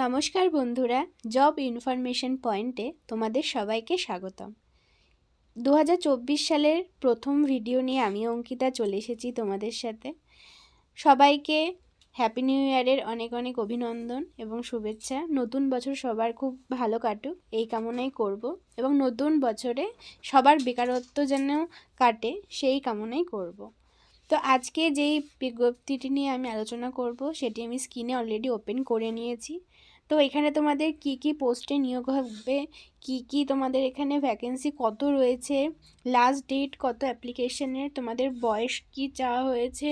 নমস্কার বন্ধুরা, job information পয়েন্টে তোমাদের সবাইকে স্বাগতম। 2024 সালের প্রথম ভিডিও নিয়ে আমি অঙ্কিতা চলে এসেছি তোমাদের সাথে। সবাইকে হ্যাপি নিউ ইয়ারের অনেক অনেক অভিনন্দন এবং শুভেচ্ছা। নতুন বছর সবার খুব ভালো কাটুক এই কামনাই করব এবং নতুন বছরে সবার বেকারত্ব যেন কাটে সেই কামনাই করব। তো আজকে যেই বিজ্ঞপ্তিটি নিয়ে আমি আলোচনা করব সেটি আমি স্ক্রিনে অলরেডি ওপেন করে নিয়েছি। তো এখানে তোমাদের কি কি পোস্টে নিয়োগ হবে, কি তোমাদের এখানে ভ্যাকেন্সি কত রয়েছে, লাস্ট ডেট কত অ্যাপ্লিকেশনের, তোমাদের বয়স কি চাওয়া হয়েছে,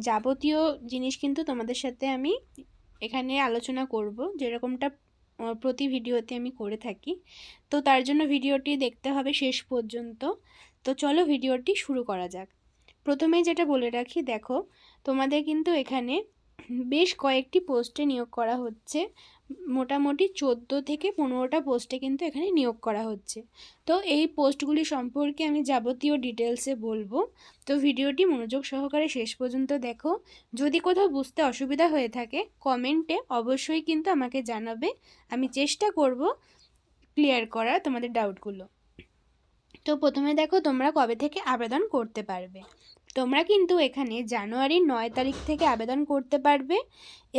যাবতীয় জিনিস কিন্তু তোমাদের সাথে আমি এখানে আলোচনা করব, যেরকমটা প্রতি ভিডিওতে আমি করে থাকি। তো তার জন্য ভিডিওটি দেখতে হবে শেষ পর্যন্ত। তো চলো ভিডিওটি শুরু করা যাক। প্রথমেই যেটা বলে রাখি, দেখো তোমাদের কিন্তু এখানে বেশ কয়েকটি পোস্টে নিয়োগ করা হচ্ছে। মোটামুটি 14 থেকে 15টা পোস্টে কিন্তু এখানে নিয়োগ করা হচ্ছে। তো এই পোস্টগুলি সম্পর্কে আমি যাবতীয় ডিটেলসে বলবো। তো ভিডিওটি মনোযোগ সহকারে শেষ পর্যন্ত দেখো। যদি কোথাও বুঝতে অসুবিধা হয়ে থাকে কমেন্টে অবশ্যই কিন্তু আমাকে জানাবে, আমি চেষ্টা করব ক্লিয়ার করার তোমাদের ডাউটগুলো। তো প্রথমে দেখো তোমরা কবে থেকে আবেদন করতে পারবে। তোমরা কিন্তু এখানে জানুয়ারির 9 তারিখ থেকে আবেদন করতে পারবে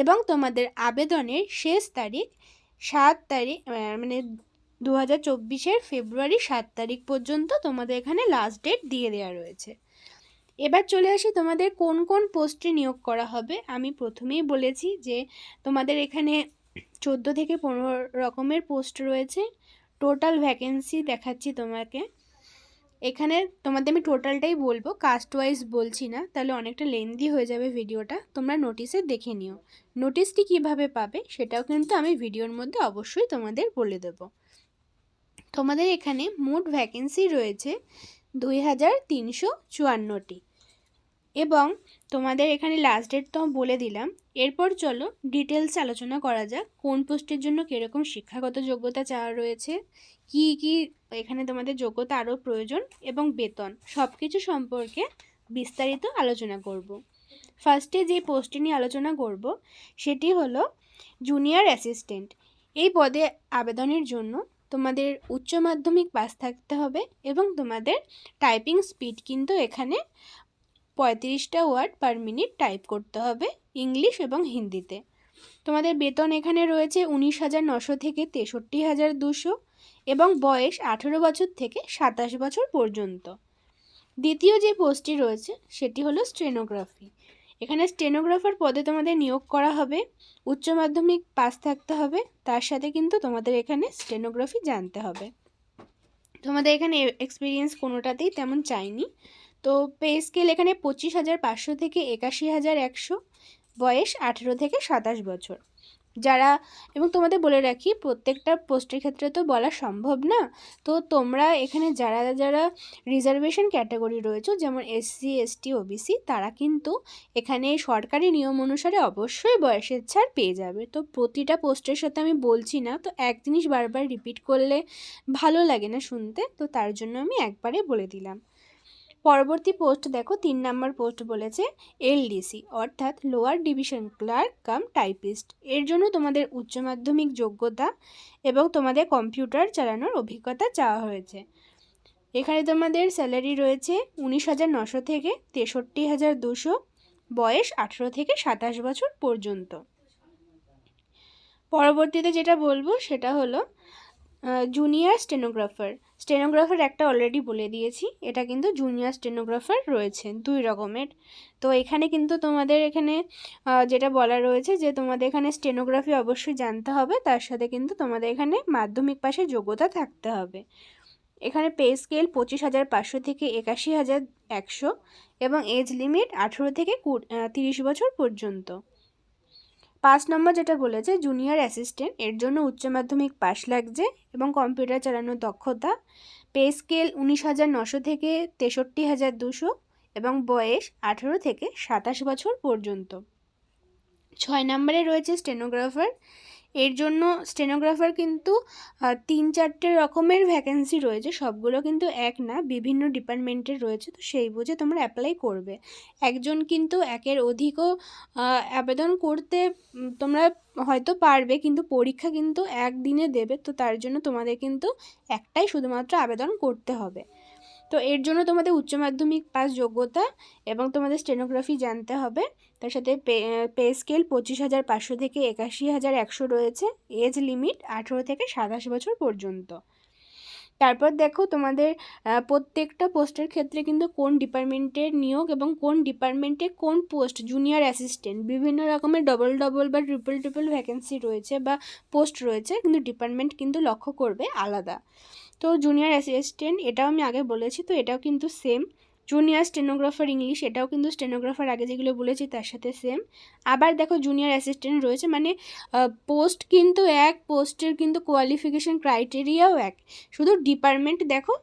এবং তোমাদের আবেদনের শেষ তারিখ 7 তারিখ, মানে 2024-এর ফেব্রুয়ারি 7 তারিখ পর্যন্ত তোমাদের এখানে লাস্ট ডেট দিয়ে দেওয়া রয়েছে। এবার চলে আসি তোমাদের কোন কোন পোস্টে নিয়োগ করা হবে। আমি প্রথমেই বলেছি যে তোমাদের এখানে 14 থেকে 15 রকমের পোস্ট রয়েছে। টোটাল ভ্যাকেন্সি দেখাচ্ছি তোমাকে। এখানে তোমাদের আমি টোটালটাই বলবো, কাস্ট ওয়াইজ বলছি না, তাহলে অনেকটা লেন্দি হয়ে যাবে ভিডিওটা। তোমরা নোটিশে দেখে নিও। নোটিশটি কিভাবে পাবে সেটাও কিন্তু আমি ভিডিওর মধ্যে অবশ্যই তোমাদের বলে দেব। তোমাদের এখানে মোট ভ্যাকেন্সি রয়েছে 2354টি এবং তোমাদের এখানে লাস্ট ডেট তো বলে দিলাম। এরপর চলো ডিটেলস আলোচনা করা যাক কোন পোস্টের জন্য কীরকম শিক্ষাগত যোগ্যতা চাওয়া রয়েছে, কি কি এখানে তোমাদের যোগ্যতা আরও প্রয়োজন এবং বেতন সব কিছু সম্পর্কে বিস্তারিত আলোচনা করব। ফার্স্টে যে পোস্টটি নিয়ে আলোচনা করব সেটি হলো জুনিয়র অ্যাসিস্ট্যান্ট। এই পদে আবেদনের জন্য তোমাদের উচ্চ মাধ্যমিক পাস থাকতে হবে এবং তোমাদের টাইপিং স্পিড কিন্তু এখানে 35টা ওয়ার্ড পার মিনিট টাইপ করতে হবে ইংলিশ এবং হিন্দিতে। তোমাদের বেতন এখানে রয়েছে 19,900 থেকে 63,200 এবং বয়স 18 বছর থেকে 27 বছর পর্যন্ত। দ্বিতীয় যে পোস্টটি রয়েছে সেটি হলো স্টেনোগ্রাফি। এখানে স্টেনোগ্রাফার পদে তোমাদের নিয়োগ করা হবে। উচ্চ মাধ্যমিক পাস থাকতে হবে, তার সাথে কিন্তু তোমাদের এখানে স্টেনোগ্রাফি জানতে হবে। তোমাদের এখানে এক্সপিরিয়েন্স কোনোটাতেই তেমন চাইনি। তো পে স্কেল এখানে 25,500 থেকে 81,100, বয়স 18 থেকে 27 বছর যারা। এবং তোমাদের বলে রাখি প্রত্যেকটা পোস্টের ক্ষেত্রে তো বলা সম্ভব না। তো তোমরা এখানে যারা যারা রিজার্ভেশন ক্যাটাগরি রয়েছে, যেমন SC ST OBC, তারা কিন্তু এখানে সরকারি নিয়ম অনুসারে অবশ্যই বয়সের ছাড় পেয়ে যাবে। তো প্রতিটা পোস্টের সাথে আমি বলছি না, তো এক জিনিস বারবার রিপিট করলে ভালো লাগে না শুনতে, তো তার জন্য আমি একবারে বলে দিলাম। পরবর্তী পোস্ট দেখো 3 নম্বর পোস্ট বলেছে LDC অর্থাৎ lower division clerk cum typist. এর জন্য তোমাদের উচ্চ মাধ্যমিক যোগ্যতা এবং তোমাদের কম্পিউটার চালানোর অভিজ্ঞতা চাওয়া হয়েছে। এখানে তোমাদের স্যালারি রয়েছে 19,900 থেকে 63,200, বয়স 18 থেকে 27 বছর পর্যন্ত। পরবর্তীতে যেটা বলবো সেটা হলো জুনিয়র স্টেনোগ্রাফার একটা অলরেডি বলে দিয়েছি, এটা কিন্তু জুনিয়র স্টেনোগ্রাফার রয়েছে 2 রকমের। তো এখানে কিন্তু তোমাদের এখানে যেটা বলা রয়েছে যে তোমাদের এখানে স্টেনোগ্রাফি অবশ্যই জানতে হবে, তার সাথে কিন্তু তোমাদের এখানে মাধ্যমিক পাশে যোগ্যতা থাকতে হবে। এখানে পে স্কেল 25,500 থেকে 81,100 এবং এজ লিমিট 18 থেকে 30 বছর পর্যন্ত। 5 নম্বর যেটা বলেছে জুনিয়র অ্যাসিস্ট্যান্ট, এর জন্য উচ্চ মাধ্যমিক পাস লাগছে এবং কম্পিউটার চালানোর দক্ষতা। পে স্কেল 19,900 থেকে 63,200 এবং বয়স 18 থেকে 27 বছর পর্যন্ত। 6 নম্বরে রয়েছে স্টেনোগ্রাফার, এর জন্য স্টেনোগ্রাফার কিন্তু 3-4টে রকমের ভ্যাকেন্সি রয়েছে, সবগুলো কিন্তু এক না, বিভিন্ন ডিপার্টমেন্টের রয়েছে। তো সেই বুঝে তোমরা অ্যাপ্লাই করবে। একজন কিন্তু একের অধিকও আবেদন করতে তোমরা হয়তো পারবে, কিন্তু পরীক্ষা কিন্তু একদিনে দেবে। তো তার জন্য তোমাদের কিন্তু একটাই শুধুমাত্র আবেদন করতে হবে। তো এর জন্য তোমাদের উচ্চ মাধ্যমিক পাস যোগ্যতা এবং তোমাদের স্টেনোগ্রাফি জানতে হবে। তার সাথে পে স্কেল 25,500 থেকে 81,100 রয়েছে। এজ লিমিট 18 থেকে 27 বছর পর্যন্ত। তারপর দেখো তোমাদের প্রত্যেকটা পোস্টের ক্ষেত্রে কিন্তু কোন ডিপার্টমেন্টের নিয়োগ এবং কোন ডিপার্টমেন্টে কোন পোস্ট, জুনিয়র অ্যাসিস্ট্যান্ট, বিভিন্ন রকমের ডবল বা ট্রিপল ভ্যাকেন্সি রয়েছে বা পোস্ট রয়েছে, কিন্তু ডিপার্টমেন্ট কিন্তু লক্ষ্য করবে আলাদা। তো জুনিয়র অ্যাসিস্ট্যান্ট এটাও আমি আগে বলেছি, তো এটাও কিন্তু সেম। জুনিয়র স্টেনোগ্রাফার ইংলিশ, এটাও কিন্তু স্টেনোগ্রাফার আগে যেগুলো বলেছি তার সাথে সেম। আবার দেখো জুনিয়র অ্যাসিস্ট্যান্ট রয়েছে, মানে পোস্ট কিন্তু এক, পোস্টের কিন্তু কোয়ালিফিকেশান ক্রাইটেরিয়াও এক, শুধু ডিপার্টমেন্ট দেখো,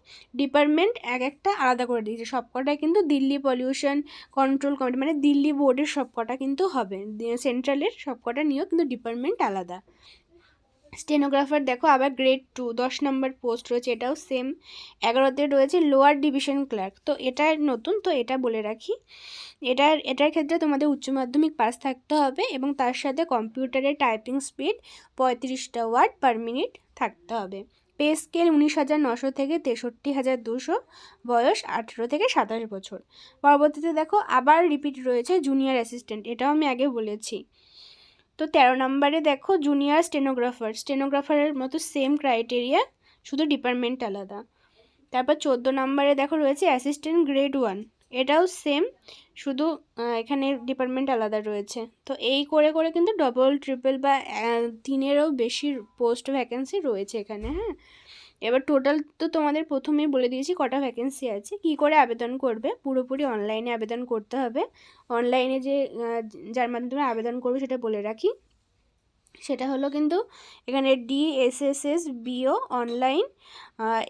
ডিপার্টমেন্ট এক একটা আলাদা করে দিয়েছে। সবকটাই কিন্তু দিল্লি পলিউশন কন্ট্রোল কমিটি, মানে দিল্লি বোর্ডের সবকটা কিন্তু হবে, সেন্ট্রালের সবকটা নিয়েও কিন্তু ডিপার্টমেন্ট আলাদা। স্টেনোগ্রাফার দেখো আবার গ্রেড 2 10 নম্বর পোস্ট রয়েছে, এটাও সেম। 11তে রয়েছে লোয়ার ডিভিশন ক্লার্ক, তো এটা নতুন, তো এটা বলে রাখি। এটার ক্ষেত্রে তোমাদের উচ্চ মাধ্যমিক পাস থাকতে হবে এবং তার সাথে কম্পিউটারের টাইপিং স্পিড 35টা ওয়ার্ড পার মিনিট থাকতে হবে। পে স্কেল 19,900 থেকে 63,200, বয়স 18 থেকে 27 বছর। পরবর্তীতে দেখো আবার রিপিট রয়েছে জুনিয়র অ্যাসিস্ট্যান্ট, এটাও আমি আগে বলেছি। তো 13 নম্বরে দেখো জুনিয়র স্টেনোগ্রাফারের মতো সেম ক্রাইটেরিয়া, শুধু ডিপার্টমেন্ট আলাদা। তারপর 14 নম্বরে দেখো রয়েছে অ্যাসিস্ট্যান্ট গ্রেড 1, এটাও সেম, শুধু এখানে ডিপার্টমেন্ট আলাদা রয়েছে। তো এই করে করে কিন্তু ডবল ট্রিপল বা 3-এরও বেশি পোস্ট ভ্যাকেন্সি রয়েছে এখানে। হ্যাঁ, এবার টোটাল তো তোমাদের প্রথমেই বলে দিয়েছি কটা ভ্যাকেন্সি আছে। কি করে আবেদন করবে, পুরোপুরি অনলাইনে আবেদন করতে হবে। অনলাইনে যে যার মাধ্যমে আবেদন করবে সেটা বলে রাখি, সেটা হলো কিন্তু এখানে DSSSBO অনলাইন,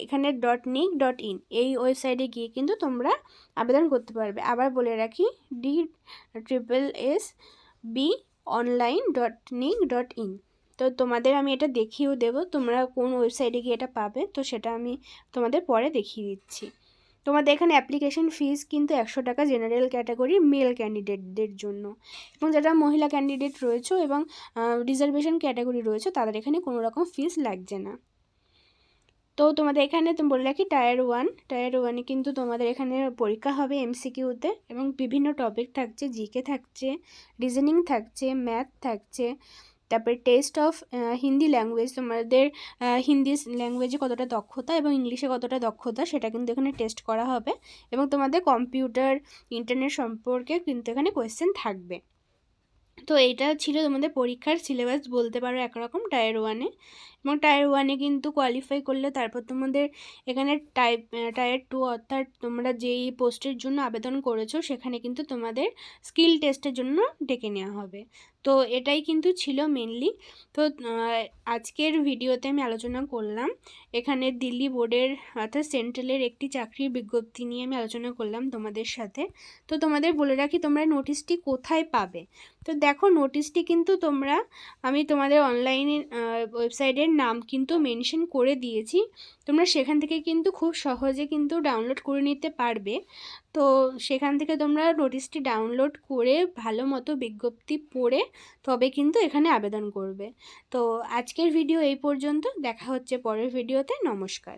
এখানে .nic.in এই ওয়েবসাইটে গিয়ে কিন্তু তোমরা আবেদন করতে পারবে। আবার বলে রাখি DSSSB online.nic.in। তো তোমাদের আমি এটা দেখিয়েও দেবো তোমরা কোন ওয়েবসাইটে গিয়ে এটা পাবে, তো সেটা আমি তোমাদের পরে দেখিয়ে দিচ্ছি। তোমাদের এখানে অ্যাপ্লিকেশন ফিস কিন্তু 100 টাকা জেনারেল ক্যাটাগরির মেল ক্যান্ডিডেটদের জন্য, এবং যারা মহিলা ক্যান্ডিডেট রয়েছে এবং রিজার্ভেশন ক্যাটাগরি রয়েছে তাদের এখানে কোনো রকম ফিস লাগছে না। তো তোমাদের এখানে তুমি বলে রাখি টায়ার 1 কিন্তু তোমাদের এখানে পরীক্ষা হবে MCQতে, এবং বিভিন্ন টপিক থাকছে, জিকে থাকছে, রিজনিং থাকছে, ম্যাথ থাকছে। তারপরে টেস্ট অফ হিন্দি ল্যাঙ্গুয়েজ, তোমাদের হিন্দি ল্যাঙ্গুয়েজে কতটা দক্ষতা এবং ইংলিশে কতটা দক্ষতা সেটা কিন্তু এখানে টেস্ট করা হবে, এবং তোমাদের কম্পিউটার ইন্টারনেট সম্পর্কে কিন্তু এখানে কোয়েশ্চেন থাকবে। তো এইটা ছিল তোমাদের পরীক্ষার সিলেবাস বলতে পারো একরকম টায়ার 1-এ, এবং টায়ার 1-এ কিন্তু কোয়ালিফাই করলে তারপর তোমাদের এখানে টায়ার 2 অর্থাৎ তোমরা যেই পোস্টের জন্য আবেদন করেছো সেখানে কিন্তু তোমাদের স্কিল টেস্টের জন্য ডেকে নেওয়া হবে। তো এটাই কিন্তু ছিল মেনলি। তো আজকের ভিডিওতে আমি আলোচনা করলাম এখানে দিল্লি বোর্ডের অর্থাৎ সেন্ট্রালের একটি চাকরির বিজ্ঞপ্তি নিয়ে আমি আলোচনা করলাম তোমাদের সাথে। তো তোমাদের বলে রাখি তোমরা নোটিশটি কোথায় পাবে। তো দেখো নোটিশটি কিন্তু আমি তোমাদের অনলাইনে ওয়েবসাইটের নাম কিন্তু মেনশন করে দিয়েছি, তোমরা সেখান থেকে কিন্তু খুব সহজে কিন্তু ডাউনলোড করে নিতে পারবে। তো সেখান থেকে তোমরা নোটিশটি ডাউনলোড করে ভালো মতো বিজ্ঞপ্তি পড়ে তবে কিন্তু এখানে আবেদন করবে। তো আজকের ভিডিও এই পর্যন্ত, দেখা হচ্ছে পরের ভিডিওতে। নমস্কার।